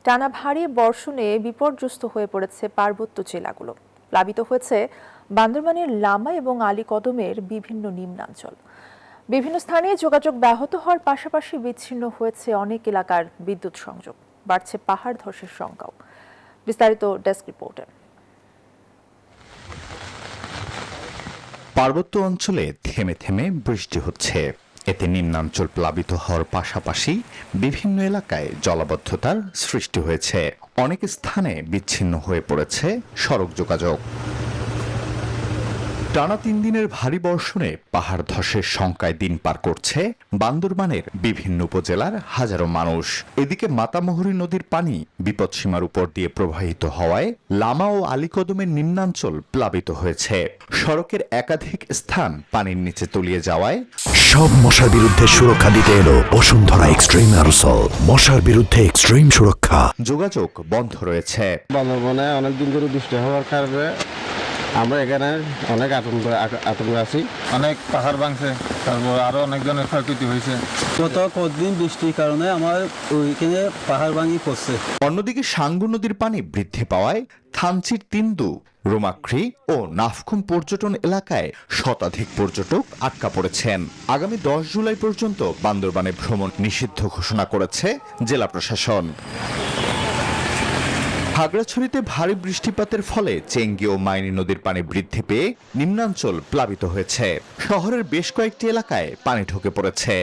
টানা ভারী বর্ষণে বিপর্যস্ত হয়ে পড়েছে পার্বত্য জেলাগুলো। প্লাবিত হয়েছে বান্দরবানের লামা এবং আলীকদমের বিভিন্ন নিম্নাঞ্চল। বিভিন্ন স্থানে যোগাযোগ ব্যাহত হওয়ার পাশাপাশি বিচ্ছিন্ন হয়েছে অনেক এলাকার বিদ্যুৎ সংযোগ। বাড়ছে পাহাড় ধসের শঙ্কাও। বিস্তারিত ডেস্ক রিপোর্টে। পার্বত্য অঞ্চলে থেমে থেমে বৃষ্টি হচ্ছে। এতে নিম্নাঞ্চল প্লাবিত হওয়ার পাশাপাশি বিভিন্ন এলাকায় জলাবদ্ধতার সৃষ্টি হয়েছে। অনেক স্থানে বিচ্ছিন্ন হয়ে পড়েছে সড়ক যোগাযোগ। টানা 3 দিনের ভারী বর্ষণে পাহাড় ধসের শঙ্কায় দিন পার করছে বান্দরবানের বিভিন্ন উপজেলার হাজারো মানুষ। এদিকে মাতামুহুরী নদীর পানি বিপদসীমার উপর দিয়ে প্রবাহিত হওয়ায় লামা ও আলীকদমের নিম্নাঞ্চল প্লাবিত হয়েছে। সড়কের একাধিক স্থান পানির নিচে তলিয়ে যাওয়ায় সব মশার বিরুদ্ধে সুরক্ষা দিতে এলো বসুন্ধরা এক্সট্রিম অ্যারোসল। মশার বিরুদ্ধে এক্সট্রিম সুরক্ষা। যোগাযোগ বন্ধ রয়েছে। বান্দরবনে অনেকদিন ধরে বৃষ্টি হওয়ার কারণে আমরা এখানে অনেক আতঙ্ক আছি। অনেক পাহাড় ভাঙছে, তারপর আরো অনেক ধরনের ক্ষয়ক্ষতি হয়েছে। গত কয়েকদিন বৃষ্টির কারণে আমার ওইখানে পাহাড় ভাঙি পড়ছে। অন্যদিকে সাঙ্গু নদীর পানি বৃদ্ধি পাওয়ায় থানচির তিন্দু, রোমাক্রি ও নাফখুম পর্যটন এলাকায় শতাধিক পর্যটক আটকা পড়েছেন। আগামী 10 জুলাই পর্যন্ত বান্দরবানে ভ্রমণ নিষিদ্ধ ঘোষণা করেছে জেলা প্রশাসন। খাগড়াছড়িতে ভারী বৃষ্টিপাতের ফলে চেঙ্গি ও মাইনী নদীর পানি বৃদ্ধি পেয়ে নিম্নাঞ্চল প্লাবিত হয়েছে। শহরের বেশ কয়েকটি এলাকায় পানি ঢুকে পড়েছে।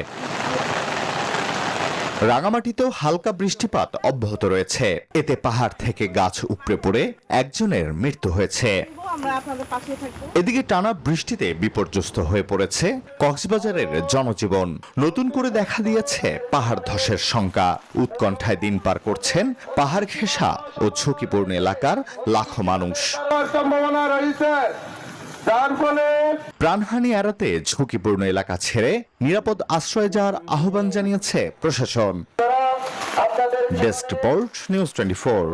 রাঙামাটিতেও হালকা বৃষ্টিপাত অব্যাহত রয়েছে। এতে পাহাড় থেকে গাছ উপড়ে পড়ে একজনের মৃত্যু হয়েছে। এদিকে টানা বৃষ্টিতে বিপর্যস্ত হয়ে পড়েছে কক্সবাজারের জনজীবন। নতুন করে দেখা দিয়েছে পাহাড় ধসের শঙ্কা। উৎকণ্ঠায় দিন পার করছেন পাহাড় ঘেঁষা ও ঝুঁকিপূর্ণ এলাকার লাখো মানুষ। প্রাণহানি এড়াতে ঝুঁকিপূর্ণ এলাকা ছেড়ে নিরাপদ আশ্রয়ে যাওয়ার আহ্বান জানিয়েছে প্রশাসন। Desk report, news 24।